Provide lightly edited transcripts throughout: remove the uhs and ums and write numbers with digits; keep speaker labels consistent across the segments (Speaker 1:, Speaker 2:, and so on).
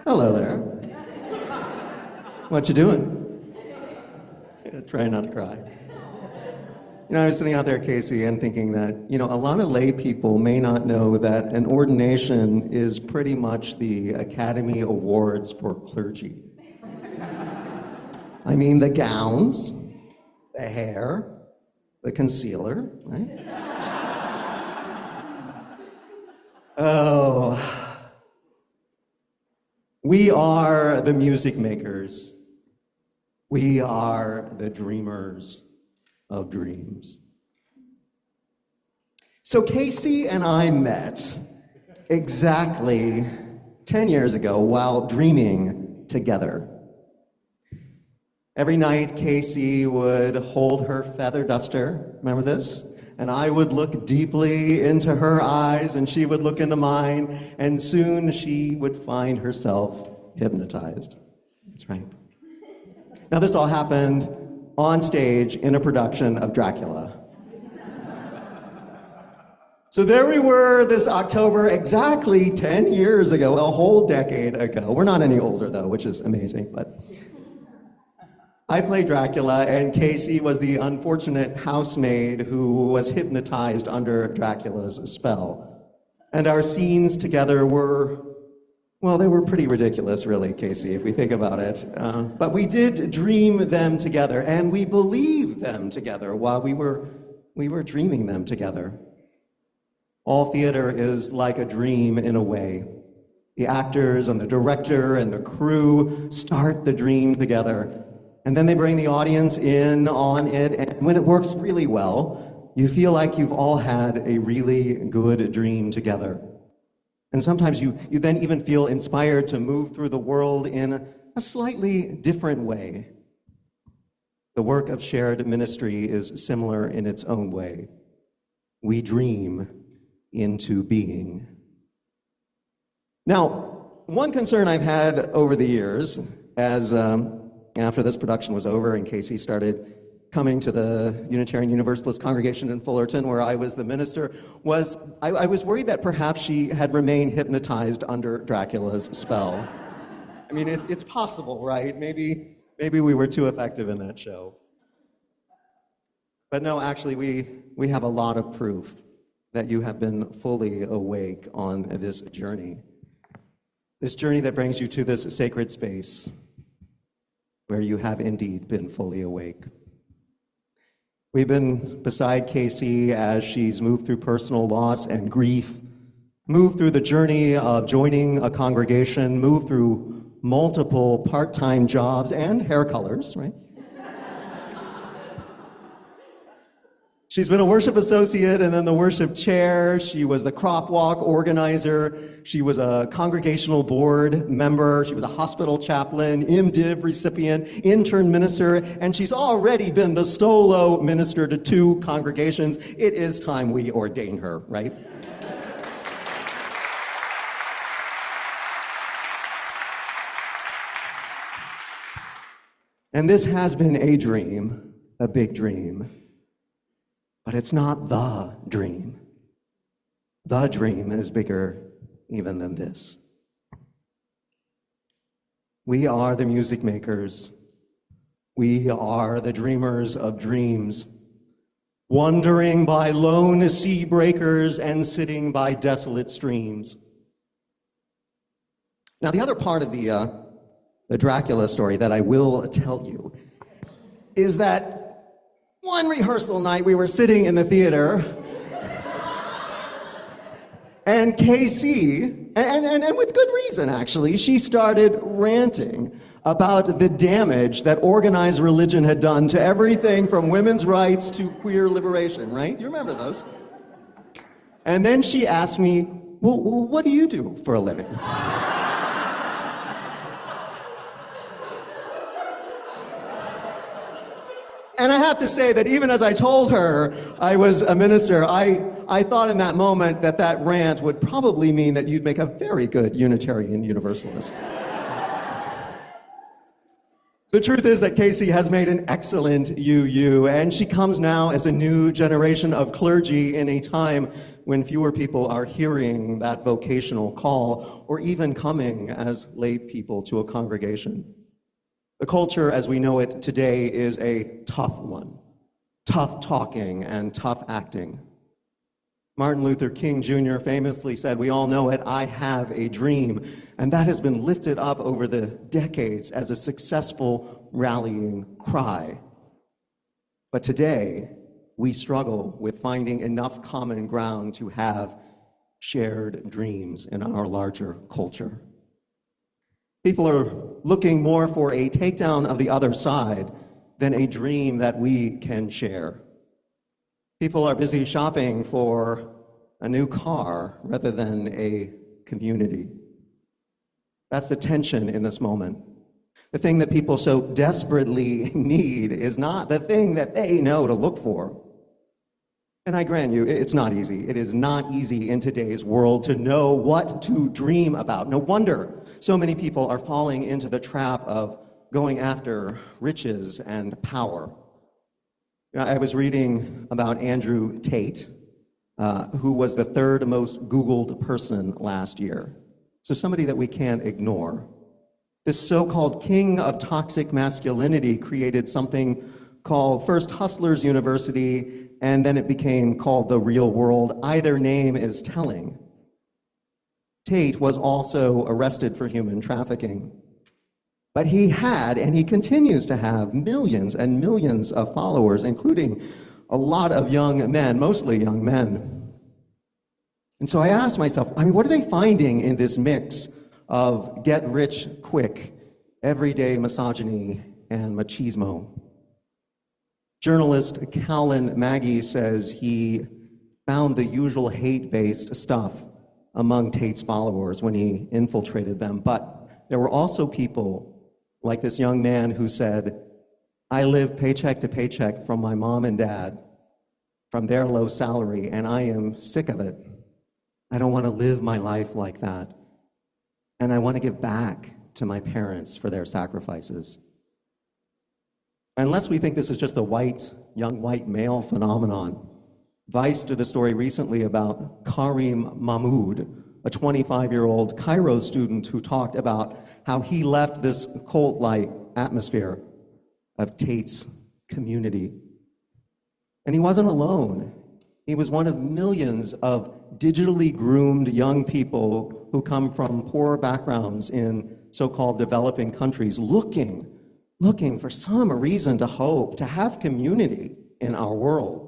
Speaker 1: Hello there. What you doing? Yeah, trying not to cry. I was sitting out there, Casey, and thinking that, a lot of lay people may not know that an ordination is pretty much the Academy Awards for clergy. I mean, the gowns, the hair, the concealer, right? Oh. We are the music makers. We are the dreamers of dreams. So Casey and I met exactly 10 years ago while dreaming together. Every night, Casey would hold her feather duster, remember this? And I would look deeply into her eyes, and she would look into mine, and soon she would find herself hypnotized. That's right. Now, this all happened on stage in a production of Dracula. So there we were this October, exactly 10 years ago, a whole decade ago. We're not any older, though, which is amazing, but I played Dracula, and Casey was the unfortunate housemaid who was hypnotized under Dracula's spell. And our scenes together were, well, they were pretty ridiculous, really, Casey, if we think about it. But we did dream them together, and we believed them together while we were dreaming them together. All theater is like a dream in a way. The actors and the director and the crew start the dream together. And then they bring the audience in on it, and when it works really well, you feel like you've all had a really good dream together. And sometimes you then even feel inspired to move through the world in a slightly different way. The work of shared ministry is similar in its own way. We dream into being. Now, one concern I've had over the years as after this production was over and Casey started coming to the Unitarian Universalist congregation in Fullerton, where I was the minister, was I was worried that perhaps she had remained hypnotized under Dracula's spell. I mean, it's possible, right? Maybe we were too effective in that show. But no, actually, we have a lot of proof that you have been fully awake on this journey. This journey that brings you to this sacred space where you have indeed been fully awake. We've been beside Casey as she's moved through personal loss and grief, moved through the journey of joining a congregation, moved through multiple part-time jobs and hair colors, right? She's been a worship associate and then the worship chair. She was the crop walk organizer. She was a congregational board member. She was a hospital chaplain, MDiv recipient, intern minister, and she's already been the solo minister to 2 congregations. It is time we ordain her, right? And this has been a dream, a big dream. But it's not the dream. The dream is bigger even than this. We are the music makers. We are the dreamers of dreams, wandering by lone sea breakers and sitting by desolate streams. Now, the other part of the Dracula story that I will tell you is that one rehearsal night, we were sitting in the theater, and Casey, and with good reason actually, she started ranting about the damage that organized religion had done to everything from women's rights to queer liberation, right? You remember those? And then she asked me, well, what do you do for a living? And I have to say that even as I told her I was a minister, I thought in that moment that rant would probably mean that you'd make a very good Unitarian Universalist. The truth is that Casey has made an excellent UU, and she comes now as a new generation of clergy in a time when fewer people are hearing that vocational call or even coming as lay people to a congregation. The culture as we know it today is a tough one, tough talking and tough acting. Martin Luther King Jr. famously said, we all know it, I have a dream. And that has been lifted up over the decades as a successful rallying cry. But today, we struggle with finding enough common ground to have shared dreams in our larger culture. People are looking more for a takedown of the other side than a dream that we can share. People are busy shopping for a new car rather than a community. That's the tension in this moment. The thing that people so desperately need is not the thing that they know to look for. And I grant you, it's not easy. It is not easy in today's world to know what to dream about. No wonder so many people are falling into the trap of going after riches and power. I was reading about Andrew Tate, who was the third most Googled person last year. So somebody that we can't ignore. This so-called king of toxic masculinity created something called first Hustlers University, and then it became called The Real World. Either name is telling. Tate was also arrested for human trafficking. But he had, and he continues to have, millions and millions of followers, including a lot of young men, mostly young men. And so I asked myself, what are they finding in this mix of get rich quick, everyday misogyny, and machismo? Journalist Callan Maggie says he found the usual hate-based stuff among Tate's followers when he infiltrated them, but there were also people like this young man who said, I live paycheck to paycheck from my mom and dad, from their low salary, and I am sick of it. I don't want to live my life like that. And I want to give back to my parents for their sacrifices. Unless we think this is just a young white male phenomenon, Vice did a story recently about Karim Mahmoud, a 25-year-old Cairo student who talked about how he left this cult-like atmosphere of Tate's community. And he wasn't alone. He was one of millions of digitally groomed young people who come from poor backgrounds in so-called developing countries looking for some reason to hope, to have community in our world.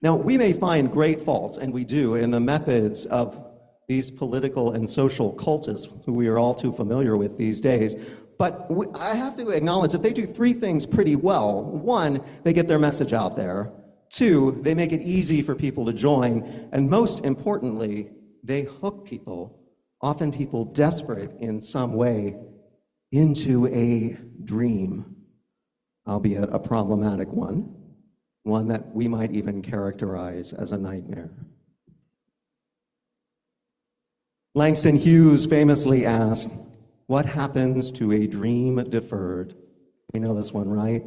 Speaker 1: Now, we may find great fault, and we do, in the methods of these political and social cultists who we are all too familiar with these days. But I have to acknowledge that they do three things pretty well. One, they get their message out there. Two, they make it easy for people to join. And most importantly, they hook people, often people desperate in some way, into a dream, albeit a problematic one that we might even characterize as a nightmare. Langston Hughes famously asked, what happens to a dream deferred? You know this one, right?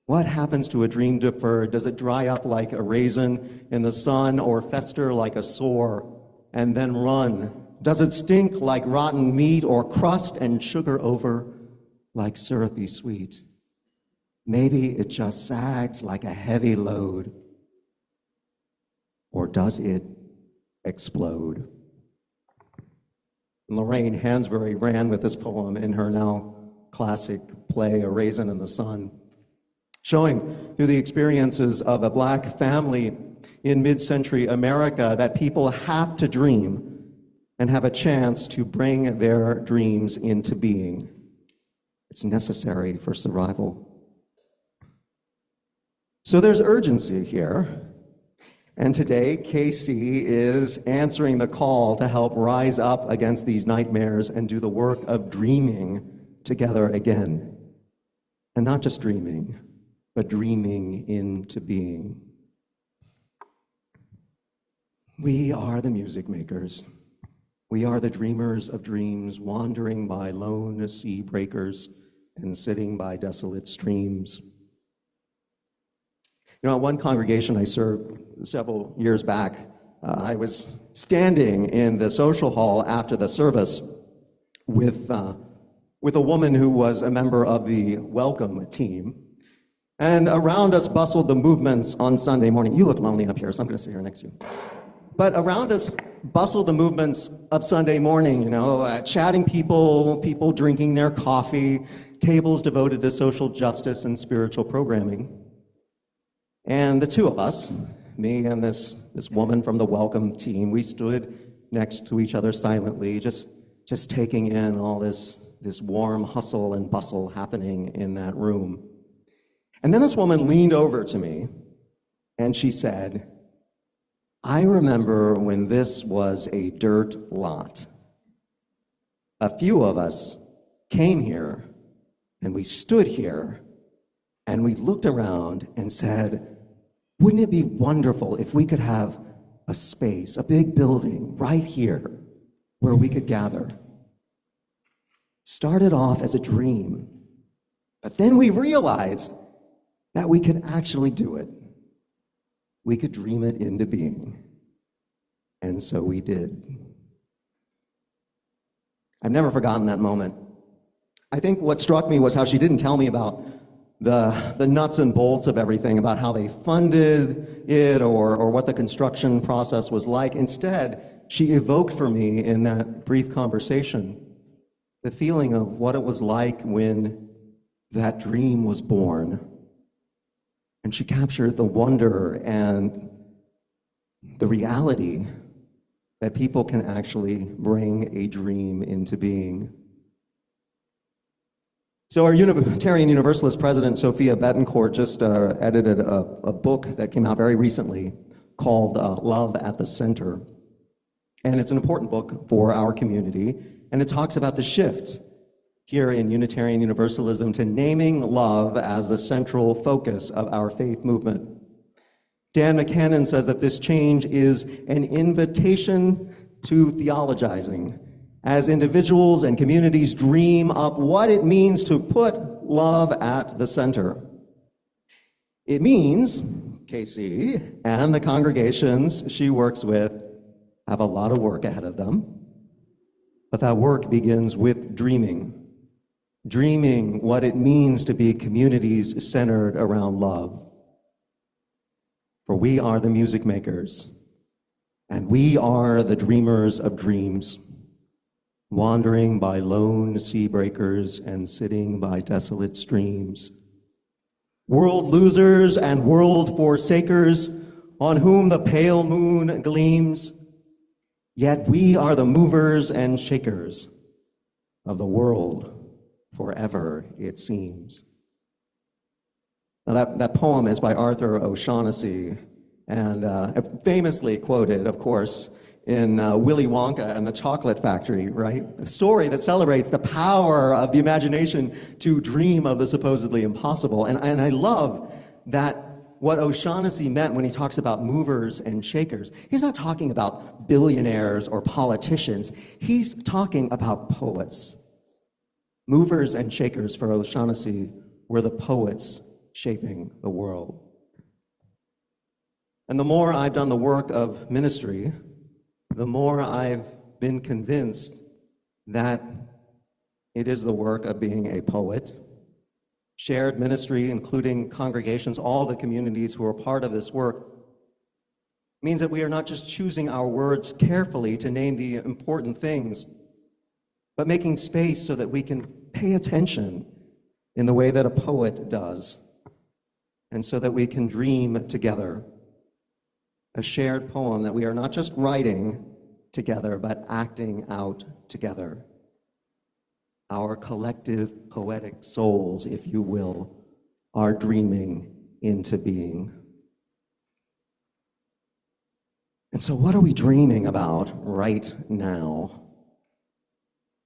Speaker 1: What happens to a dream deferred? Does it dry up like a raisin in the sun or fester like a sore and then run? Does it stink like rotten meat or crust and sugar over like syrupy sweet? Maybe it just sags like a heavy load. Or does it explode? Lorraine Hansberry ran with this poem in her now classic play, A Raisin in the Sun, showing through the experiences of a black family in mid-century America that people have to dream and have a chance to bring their dreams into being. It's necessary for survival. So there's urgency here. And today, KC is answering the call to help rise up against these nightmares and do the work of dreaming together again. And not just dreaming, but dreaming into being. We are the music makers. We are the dreamers of dreams, wandering by lone sea breakers and sitting by desolate streams. You know, at one congregation I served several years back, I was standing in the social hall after the service with a woman who was a member of the welcome team. And around us bustled the movements on Sunday morning. You look lonely up here, so I'm going to sit here next to you. But around us bustled the movements of Sunday morning, chatting people drinking their coffee, tables devoted to social justice and spiritual programming. And the two of us, me and this woman from the welcome team, we stood next to each other silently, just taking in all this warm hustle and bustle happening in that room. And then this woman leaned over to me and she said, "I remember when this was a dirt lot. A few of us came here and we stood here and we looked around and said, wouldn't it be wonderful if we could have a space, a big building right here where we could gather?" Started off as a dream, but then we realized that we could actually do it. We could dream it into being. And so we did. I've never forgotten that moment. I think what struck me was how she didn't tell me about the nuts and bolts of everything, about how they funded it or what the construction process was like. Instead, she evoked for me in that brief conversation the feeling of what it was like when that dream was born. And she captured the wonder and the reality that people can actually bring a dream into being. So our Unitarian Universalist president, Sophia Betancourt, just edited a book that came out very recently called Love at the Center. And it's an important book for our community. And it talks about the shift here in Unitarian Universalism to naming love as the central focus of our faith movement. Dan McCannon says that this change is an invitation to theologizing as individuals and communities dream up what it means to put love at the center. It means Casey and the congregations she works with have a lot of work ahead of them, but that work begins with dreaming what it means to be communities centered around love. For we are the music makers, and we are the dreamers of dreams, wandering by lone sea breakers and sitting by desolate streams. World losers and world forsakers, on whom the pale moon gleams, yet we are the movers and shakers of the world forever, it seems. Now that poem is by Arthur O'Shaughnessy, and famously quoted, of course, in Willy Wonka and the Chocolate Factory, right? A story that celebrates the power of the imagination to dream of the supposedly impossible. And I love that what O'Shaughnessy meant when he talks about movers and shakers. He's not talking about billionaires or politicians. He's talking about poets. Movers and shakers for O'Shaughnessy were the poets shaping the world. And the more I've done the work of ministry, the more I've been convinced that it is the work of being a poet. Shared ministry, including congregations, all the communities who are part of this work, means that we are not just choosing our words carefully to name the important things, but making space so that we can pay attention in the way that a poet does, and so that we can dream together. A shared poem that we are not just writing together, but acting out together. Our collective poetic souls, if you will, are dreaming into being. And so what are we dreaming about right now?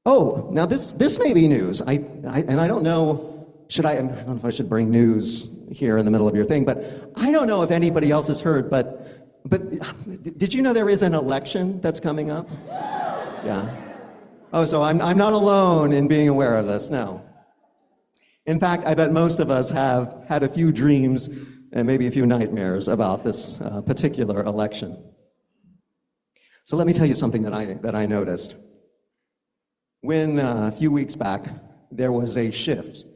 Speaker 1: Oh, now this may be news. I don't know, I don't know if I should bring news here in the middle of your thing, but I don't know if anybody else has heard, but did you know there is an election that's coming up? Yeah. Oh, so I'm not alone in being aware of this, no. In fact, I bet most of us have had a few dreams and maybe a few nightmares about this particular election. So let me tell you something that I noticed. When a few weeks back, there was a shift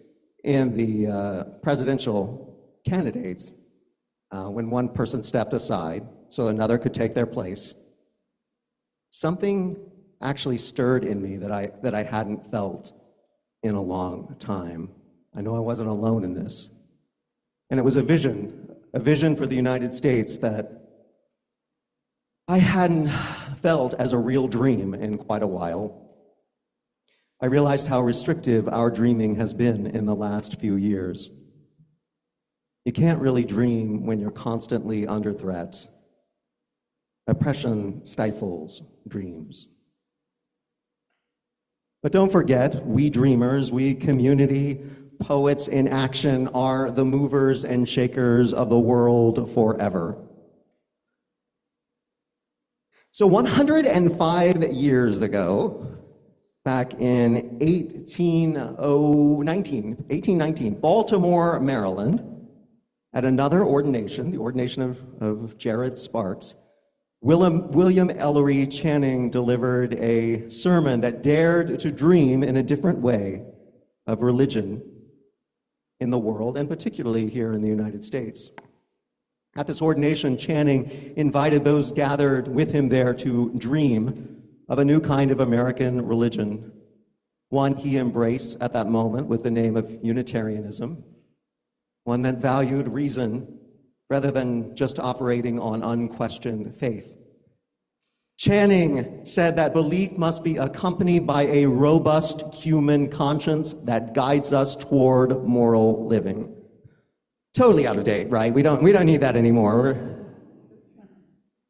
Speaker 1: in the presidential candidates when one person stepped aside so another could take their place, something actually stirred in me that I hadn't felt in a long time. I know I wasn't alone in this. And it was a vision for the United States that I hadn't felt as a real dream in quite a while. I realized how restrictive our dreaming has been in the last few years. You can't really dream when you're constantly under threat. Oppression stifles dreams. But don't forget, we dreamers, we community poets in action are the movers and shakers of the world forever. So 105 years ago, back in 1819, Baltimore, Maryland, at another ordination, the ordination of Jared Sparks, William Ellery Channing delivered a sermon that dared to dream in a different way of religion in the world, and particularly here in the United States. At this ordination, Channing invited those gathered with him there to dream of a new kind of American religion, one he embraced at that moment with the name of Unitarianism, one that valued reason rather than just operating on unquestioned faith. Channing said that belief must be accompanied by a robust human conscience that guides us toward moral living. Totally out of date, right? We don't need that anymore.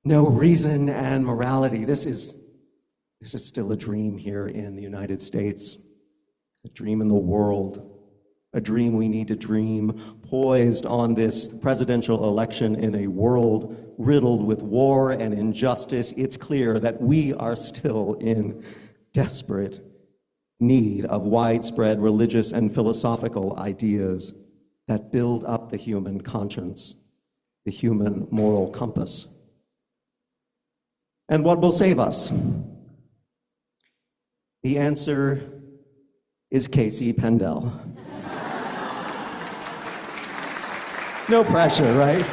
Speaker 1: No reason and morality. This is still a dream here in the United States, a dream in the world, a dream we need to dream, poised on this presidential election in a world riddled with war and injustice. It's clear that we are still in desperate need of widespread religious and philosophical ideas that build up the human conscience, the human moral compass. And what will save us? The answer is Casey Pandell. No pressure, right?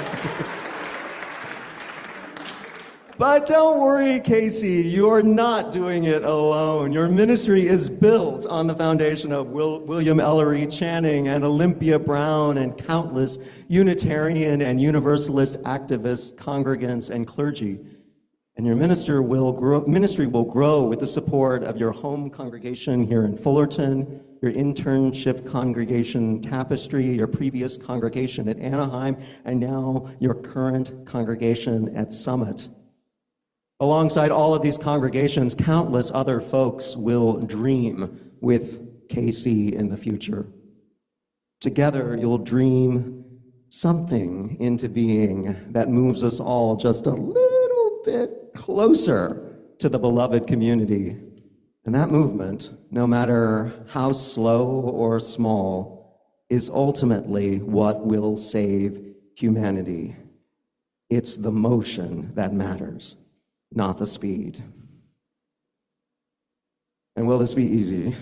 Speaker 1: But don't worry, Casey, you're not doing it alone. Your ministry is built on the foundation of William Ellery Channing and Olympia Brown and countless Unitarian and Universalist activists, congregants, and clergy. And your ministry will grow with the support of your home congregation here in Fullerton, your internship congregation Tapestry, your previous congregation at Anaheim, and now your current congregation at Summit. Alongside all of these congregations, countless other folks will dream with KC in the future. Together, you'll dream something into being that moves us all just a little bit closer to the beloved community. And that movement, no matter how slow or small, is ultimately what will save humanity. It's the motion that matters, not the speed. And will this be easy?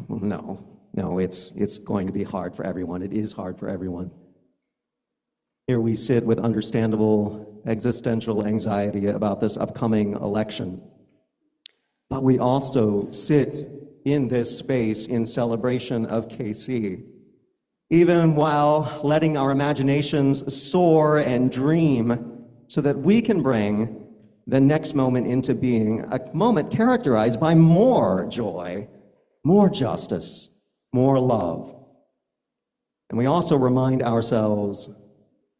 Speaker 1: No, it's going to be hard for everyone. It is hard for everyone. Here we sit with understandable existential anxiety about this upcoming election. But we also sit in this space in celebration of KC, even while letting our imaginations soar and dream so that we can bring the next moment into being, a moment characterized by more joy, more justice, more love. And we also remind ourselves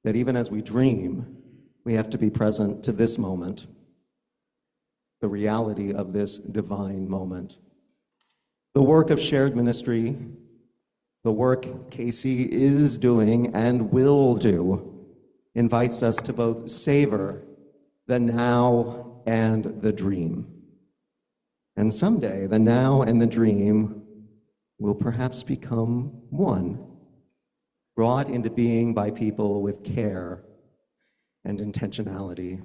Speaker 1: that even as we dream, we have to be present to this moment, the reality of this divine moment. The work of shared ministry, the work Casey is doing and will do, invites us to both savor the now and the dream. And someday, the now and the dream will perhaps become one, brought into being by people with care and intentionality.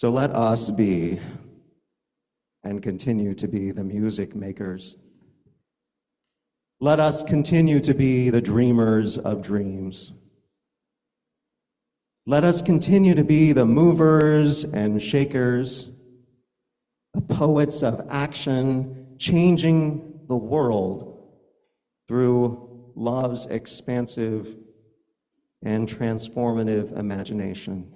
Speaker 1: So let us be and continue to be the music makers. Let us continue to be the dreamers of dreams. Let us continue to be the movers and shakers, the poets of action, changing the world through love's expansive and transformative imagination.